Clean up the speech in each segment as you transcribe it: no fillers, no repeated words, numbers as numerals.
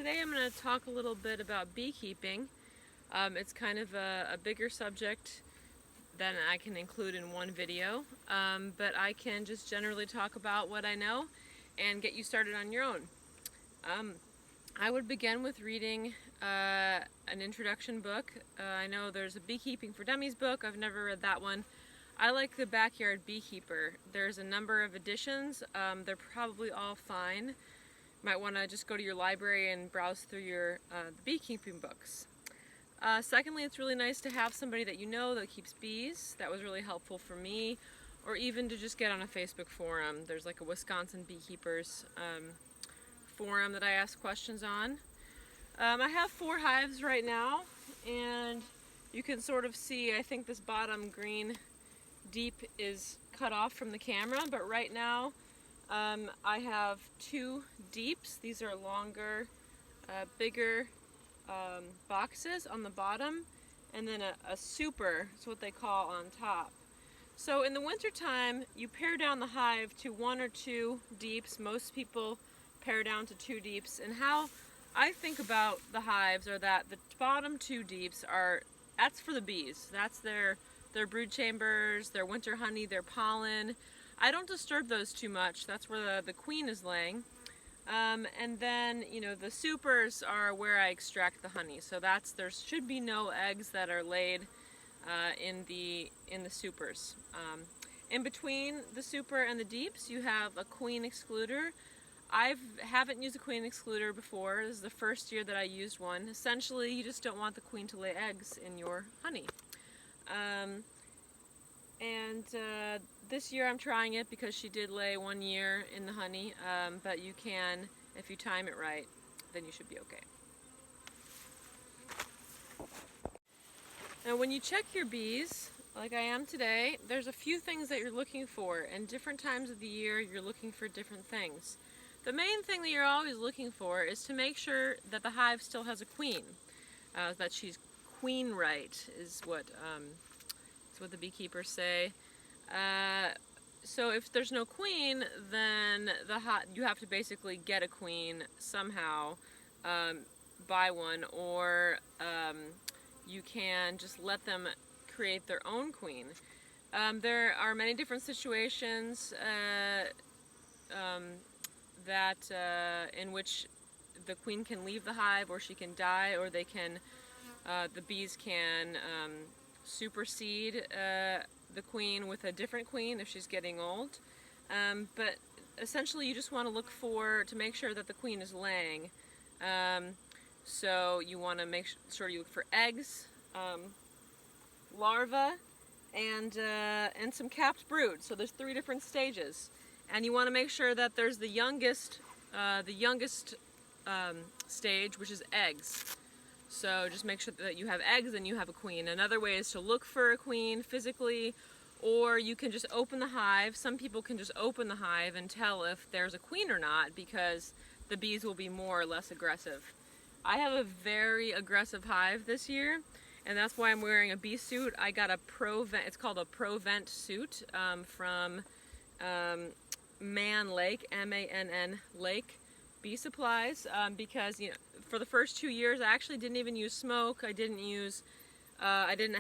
Today I'm going to talk a little bit about beekeeping. It's kind of a bigger subject than I can include in one video, but I can just generally talk about what I know and get you started on your own. I would begin with reading an introduction book. I know there's a Beekeeping for Dummies book. I've never read that one. I like the Backyard Beekeeper. There's a number of editions. They're probably all fine. Might want to just go to your library and browse through your the beekeeping books. Secondly, it's really nice to have somebody that you know that keeps bees. That was really helpful for me. Or even to just get on a Facebook forum. There's like a Wisconsin beekeepers forum that I ask questions on. I have 4 hives right now, and you can sort of see, I think this bottom green deep is cut off from the camera, but right now I have 2 deeps. These are longer, bigger boxes on the bottom, and then a super, it's what they call, on top. So in the wintertime, you pare down the hive to 1 or 2 deeps. Most people pare down to 2 deeps. And how I think about the hives are that the bottom 2 deeps that's for the bees. That's their brood chambers, their winter honey, their pollen. I don't disturb those too much. That's where the queen is laying. And then, the supers are where I extract the honey. So there should be no eggs that are laid in the supers. In between the super and the deeps, you have a queen excluder. I haven't used a queen excluder before. This is the first year that I used one. Essentially, you just don't want the queen to lay eggs in your honey. This year I'm trying it because she did lay 1 year in the honey, but you can, if you time it right, then you should be okay. Now when you check your bees, like I am today, there's a few things that you're looking for, and different times of the year you're looking for different things. The main thing that you're always looking for is to make sure that the hive still has a queen, that she's queen right is what the beekeepers say. So if there's no queen, then you have to basically get a queen somehow, buy one, or you can just let them create their own queen. There are many different situations in which the queen can leave the hive, or she can die, or the bees can supersede the queen with a different queen if she's getting old. But essentially you just want to look to make sure that the queen is laying. So you want to make sure you look for eggs, larvae, and some capped brood. So there's 3 different stages. And you want to make sure that there's the youngest stage, which is eggs. So just make sure that you have eggs and you have a queen. Another way is to look for a queen physically, or you can just open the hive. Some people can just open the hive and tell if there's a queen or not, because the bees will be more or less aggressive. I have a very aggressive hive this year, and that's why I'm wearing a bee suit. I got it's called a Provent suit from Man Lake, M-A-N-N Lake Bee Supplies, because for the first 2 years I actually didn't even use smoke. I didn't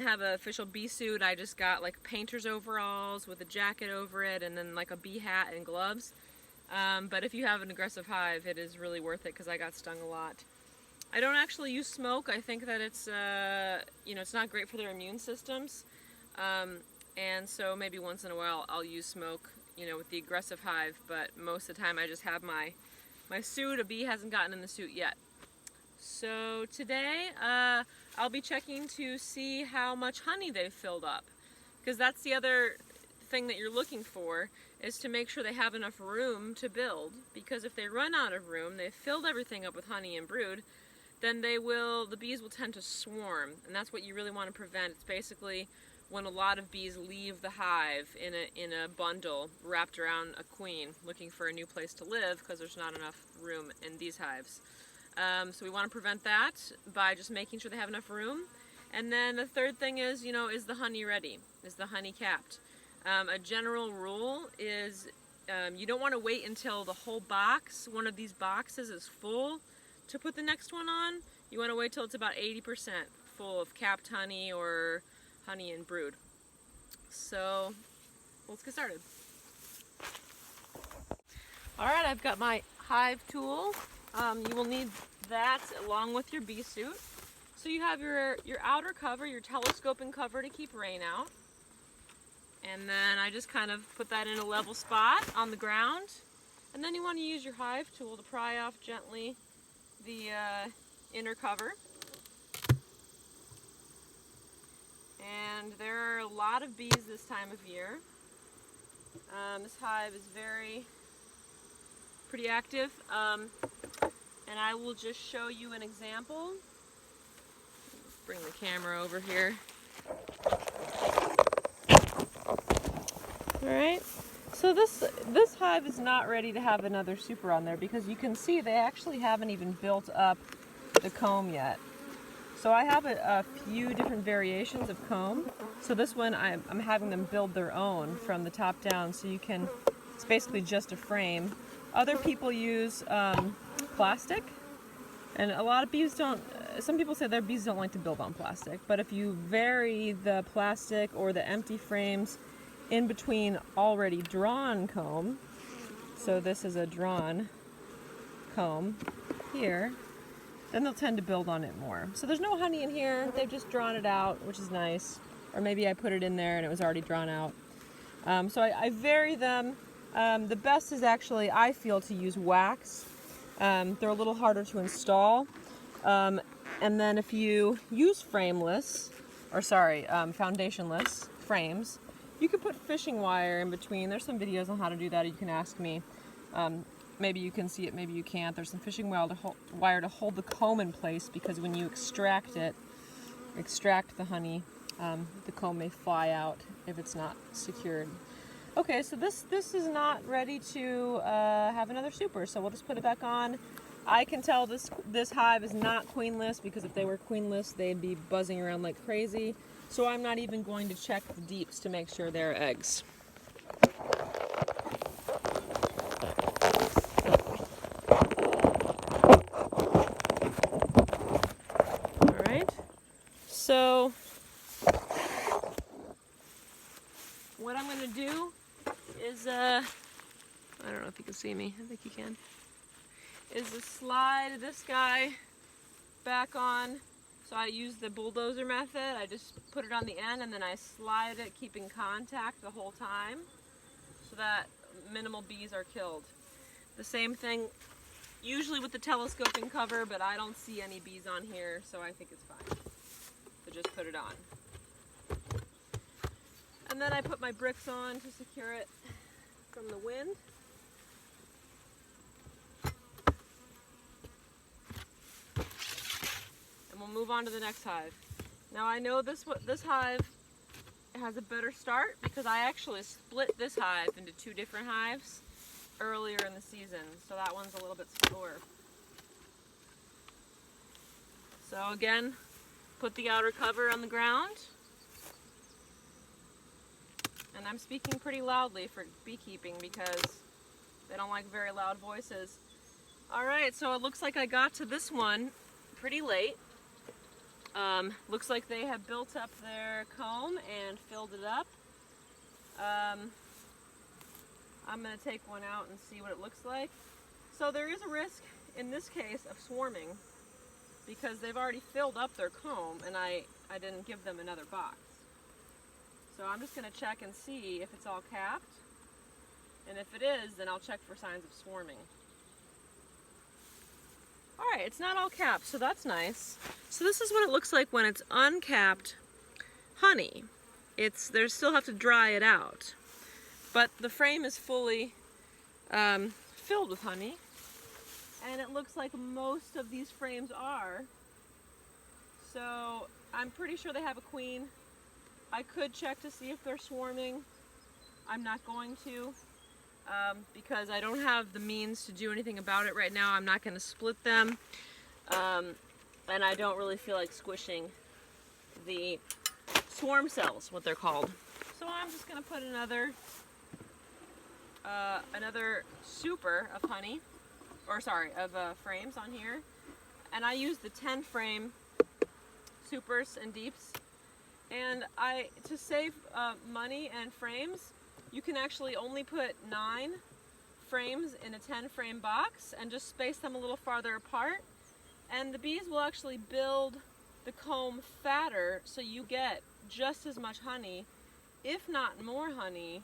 have an official bee suit. I just got like painter's overalls with a jacket over it, and then like a bee hat and gloves. But if you have an aggressive hive, it is really worth it because I got stung a lot. I don't actually use smoke. I think that it's it's not great for their immune systems, and so maybe once in a while I'll use smoke with the aggressive hive, but most of the time I just have my suit. A bee hasn't gotten in the suit yet. So today I'll be checking to see how much honey they've filled up, because that's the other thing that you're looking for, is to make sure they have enough room to build, because if they run out of room, they've filled everything up with honey and brood, then the bees will tend to swarm, and that's what you really want to prevent. It's basically when a lot of bees leave the hive in a bundle wrapped around a queen looking for a new place to live because there's not enough room in these hives. So we want to prevent that by just making sure they have enough room. And then the third thing is, is the honey ready? Is the honey capped? A general rule is you don't want to wait until the whole box, one of these boxes, is full to put the next one on, you want to wait till it's about 80% full of capped honey or honey and brood. So let's get started. Alright, I've got my hive tool. You will need that along with your bee suit. So you have your outer cover, your telescoping cover to keep rain out. And then I just kind of put that in a level spot on the ground. And then you want to use your hive tool to pry off gently the inner cover. And there are a lot of bees this time of year. This hive is pretty active. And I will just show you an example. Bring the camera over here. Alright, so this hive is not ready to have another super on there because you can see they actually haven't even built up the comb yet. So I have a few different variations of comb. So this one I'm having them build their own from the top down, so it's basically just a frame. Other people use plastic, and a lot of bees don't, some people say their bees don't like to build on plastic, but if you vary the plastic or the empty frames in between already drawn comb, so this is a drawn comb here, then they'll tend to build on it more. So there's no honey in here, they've just drawn it out, which is nice. Or maybe I put it in there and it was already drawn out. So I vary them. The best is actually, I feel, to use wax. They're a little harder to install. And then if you use foundationless frames, you can put fishing wire in between. There's some videos on how to do that, you can ask me. Maybe you can see it, maybe you can't. There's some fishing wire to hold the comb in place, because when you extract the honey, the comb may fly out if it's not secured. Okay, so this is not ready to have another super, so we'll just put it back on. I can tell this hive is not queenless, because if they were queenless, they'd be buzzing around like crazy. So I'm not even going to check the deeps to make sure they're eggs. Alright, so what I'm going to do is, I don't know if you can see me, I think you can, is to slide this guy back on. So I use the bulldozer method. I just put it on the end and then I slide it, keeping contact the whole time, so that minimal bees are killed. The same thing usually with the telescoping cover, but I don't see any bees on here, so I think it's fine to just put it on. And then I put my bricks on to secure it from the wind. We'll move on to the next hive. Now I know this hive has a better start because I actually split this hive into two different hives earlier in the season, so that one's a little bit slower. So again, put the outer cover on the ground. And I'm speaking pretty loudly for beekeeping because they don't like very loud voices. Alright, so it looks like I got to this one pretty late. Looks like they have built up their comb and filled it up. I'm going to take one out and see what it looks like. So there is a risk in this case of swarming because they've already filled up their comb and I didn't give them another box. So I'm just going to check and see if it's all capped. And if it is, then I'll check for signs of swarming. Alright, it's not all capped, so that's nice. So this is what it looks like when it's uncapped honey. They still have to dry it out. But the frame is fully filled with honey. And it looks like most of these frames are. So I'm pretty sure they have a queen. I could check to see if they're swarming. I'm not going to. Because I don't have the means to do anything about it right now. I'm not going to split them, and I don't really feel like squishing the swarm cells, what they're called. So I'm just going to put another super of honey, or sorry, of frames on here, and I use the 10 frame supers and deeps. And to save money and frames, you can actually only put 9 frames in a 10 frame box and just space them a little farther apart. And the bees will actually build the comb fatter, so you get just as much honey, if not more honey,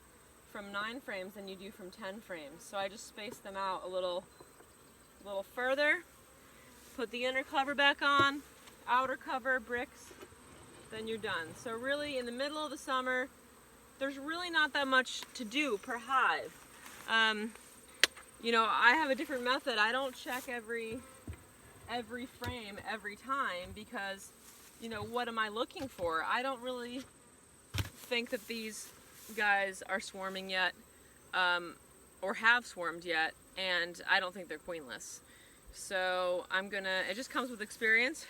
from 9 frames than you do from 10 frames. So I just space them out a little further, put the inner cover back on, outer cover, bricks, then you're done. So really in the middle of the summer, there's really not that much to do per hive. You know, I have a different method. I don't check every frame every time because, you know, what am I looking for? I don't really think that these guys are swarming yet, or have swarmed yet, and I don't think they're queenless. So it just comes with experience.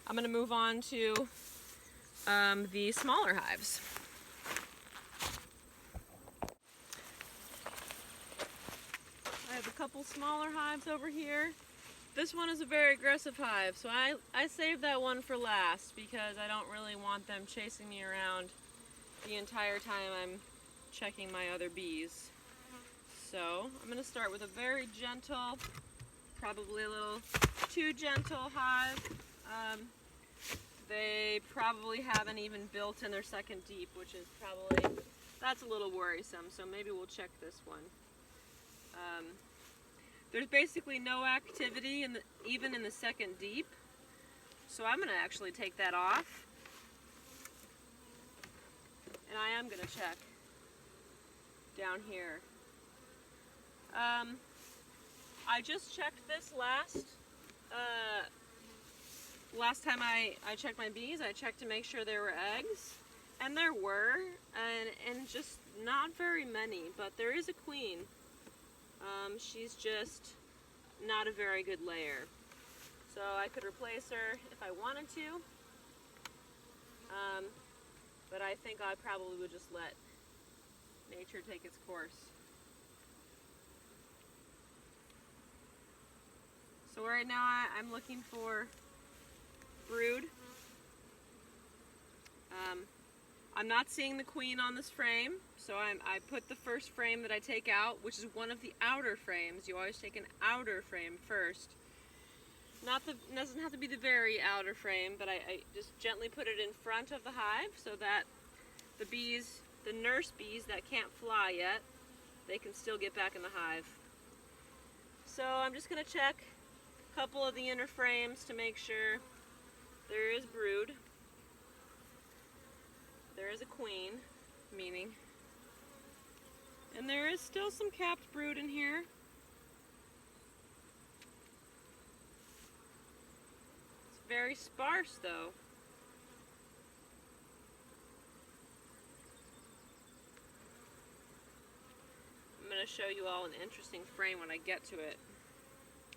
I'm gonna move on to the smaller hives. I have a couple smaller hives over here. This one is a very aggressive hive, so I saved that one for last because I don't really want them chasing me around the entire time I'm checking my other bees. So I'm going to start with a very gentle, probably a little too gentle hive. They probably haven't even built in their second deep, which is that's a little worrisome, so maybe we'll check this one. There's basically no activity even in the second deep, so I'm going to actually take that off, and I am going to check down here. I just checked this last time I checked my bees. I checked to make sure there were eggs, and there were, and just not very many, but there is a queen. She's just not a very good layer. So I could replace her if I wanted to, but I think I probably would just let nature take its course. So right now I'm looking for brood. I'm not seeing the queen on this frame, so I put the first frame that I take out, which is one of the outer frames. You always take an outer frame first. Doesn't have to be the very outer frame, but I just gently put it in front of the hive so that the bees, the nurse bees that can't fly yet, they can still get back in the hive. So I'm just going to check a couple of the inner frames to make sure there is brood. There is a queen, meaning. And there is still some capped brood in here. It's very sparse though. I'm going to show you all an interesting frame when I get to it.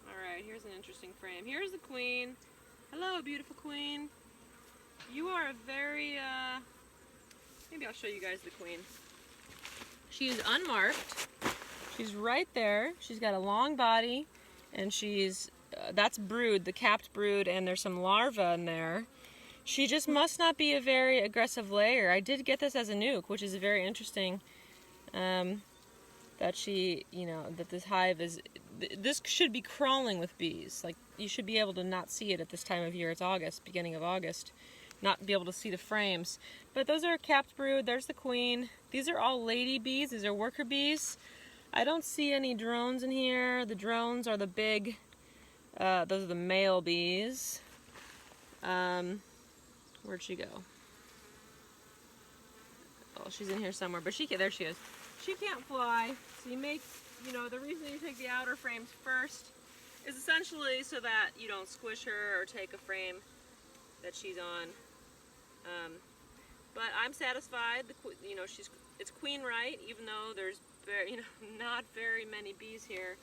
Alright, here's an interesting frame. Here's the queen. Hello, beautiful queen. You are a very, maybe I'll show you guys the queen. She's unmarked. She's right there. She's got a long body, and she's, that's brood, the capped brood, and there's some larvae in there. She just must not be a very aggressive layer. I did get this as a nuke, which is very interesting, that she, you know, that this hive is, this should be crawling with bees. Like, you should be able to not see it at this time of year. It's August, beginning of August. Not be able to see the frames. But those are capped brood. There's the queen. These are all lady bees. These are worker bees. I don't see any drones in here. The drones are the big, those are the male bees. Where'd she go? Oh, she's in here somewhere, but there she is. She can't fly, so you make, you know, the reason you take the outer frames first is essentially so that you don't squish her or take a frame that she's on. But I'm satisfied. You know, it's queen right, even though there's not very many bees here.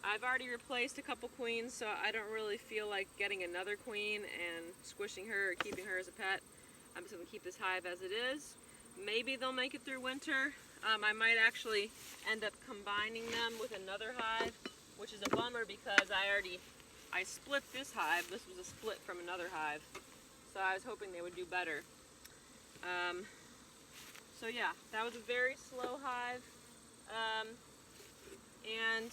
I've already replaced a couple queens, so I don't really feel like getting another queen and squishing her or keeping her as a pet. I'm just going to keep this hive as it is. Maybe they'll make it through winter. I might actually end up combining them with another hive, which is a bummer because I already I split this hive. This was a split from another hive, so I was hoping they would do better. So yeah, that was a very slow hive, and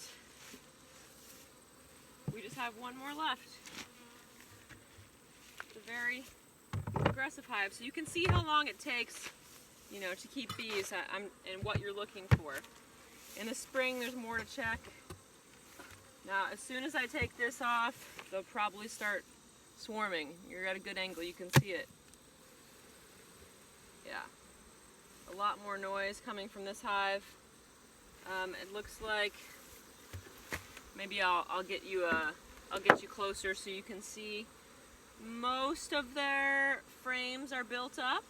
we just have one more left. It's a very aggressive hive, so you can see how long it takes, you know, to keep bees and what you're looking for. In the spring, there's more to check. Now, as soon as I take this off, they'll probably start swarming. You're at a good angle, you can see it. Yeah, a lot more noise coming from this hive. It looks like maybe I'll get you closer so you can see. Most of their frames are built up.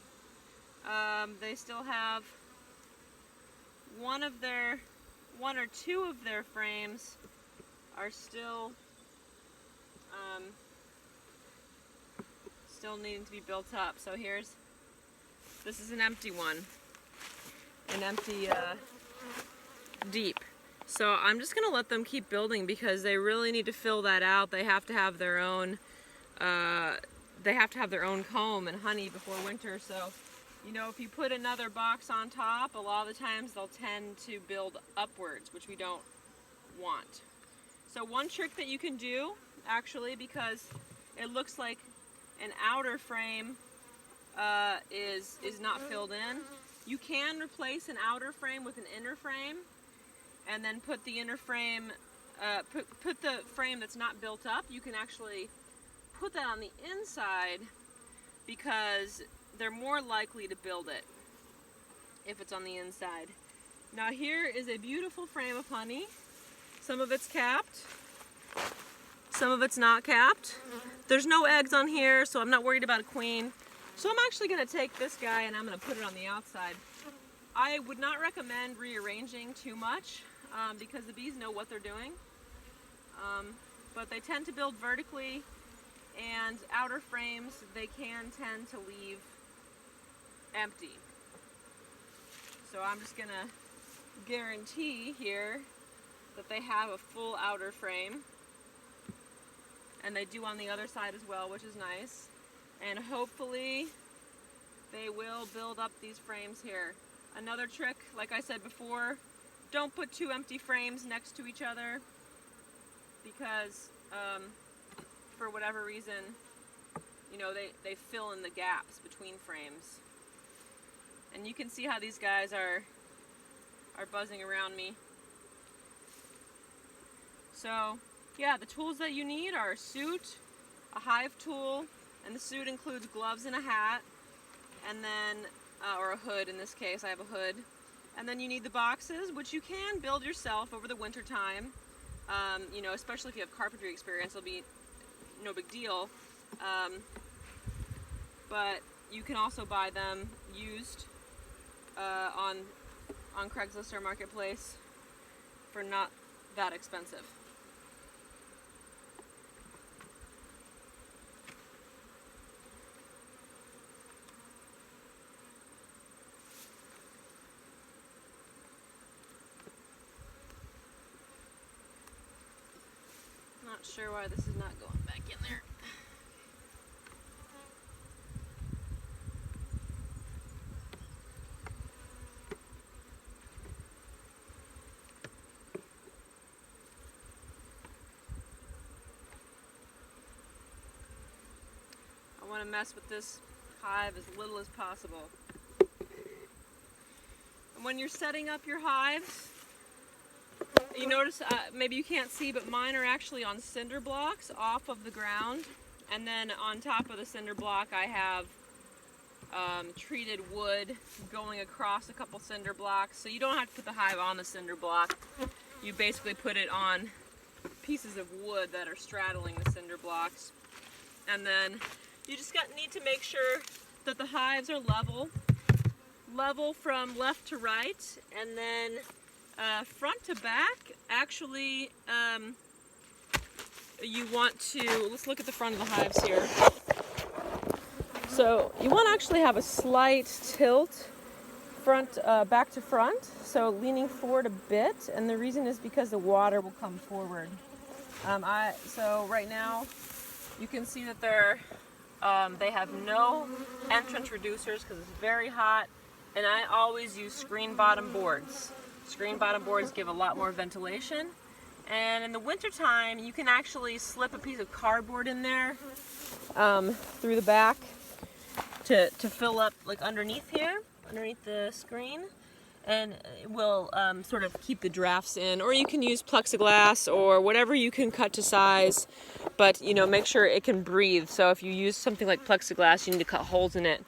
They still have one or two of their frames are still needing to be built up. So this is an empty one, an empty deep. So I'm just gonna let them keep building because they really need to fill that out. They have to have their own comb and honey before winter. So, you know, if you put another box on top, a lot of the times they'll tend to build upwards, which we don't want. So one trick that you can do, actually, because it looks like an outer frame is not filled in, you can replace an outer frame with an inner frame, and then put the inner frame, put the frame that's not built up. You can actually put that on the inside because they're more likely to build it if it's on the inside. Now here is a beautiful frame of honey. Some of it's capped, some of it's not capped. There's no eggs on here, so I'm not worried about a queen. So I'm actually going to take this guy and I'm going to put it on the outside. I would not recommend rearranging too much because the bees know what they're doing. But they tend to build vertically, and outer frames they can tend to leave empty. So I'm just going to guarantee here that they have a full outer frame, and they do on the other side as well, which is nice. And hopefully they will build up these frames here. Another trick, like I said before, don't put two empty frames next to each other because for whatever reason, you know, they fill in the gaps between frames. And you can see how these guys are buzzing around me. So yeah, the tools that you need are a suit, a hive tool, and the suit includes gloves and a hat, and then, or a hood in this case, I have a hood. And then you need the boxes, which you can build yourself over the winter time. You know, especially if you have carpentry experience, it'll be no big deal. But you can also buy them used on Craigslist or Marketplace for not that expensive. Not sure why this is not going back in there. I want to mess with this hive as little as possible. And when you're setting up your hives, you notice, maybe you can't see, but mine are actually on cinder blocks off of the ground. And then on top of the cinder block I have treated wood going across a couple cinder blocks. So you don't have to put the hive on the cinder block. You basically put it on pieces of wood that are straddling the cinder blocks. And then you just need to make sure that the hives are level from left to right, and then front to back. Actually, you want to, let's look at the front of the hives here. So you want to actually have a slight tilt back to front, so leaning forward a bit, and the reason is because the water will come forward. So right now, you can see that they have no entrance reducers because it's very hot, and I always use screen bottom boards. Screen bottom boards give a lot more ventilation, and in the wintertime, you can actually slip a piece of cardboard in there through the back to fill up like underneath here, underneath the screen, and it will sort of keep the drafts in. Or you can use plexiglass or whatever you can cut to size, but you know, make sure it can breathe. So if you use something like plexiglass, you need to cut holes in it.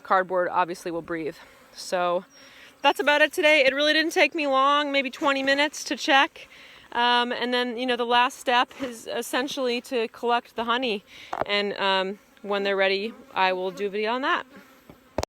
Cardboard obviously will breathe. So that's about it today. It really didn't take me long, maybe 20 minutes to check. And then, you know, the last step is essentially to collect the honey. And when they're ready, I will do a video on that.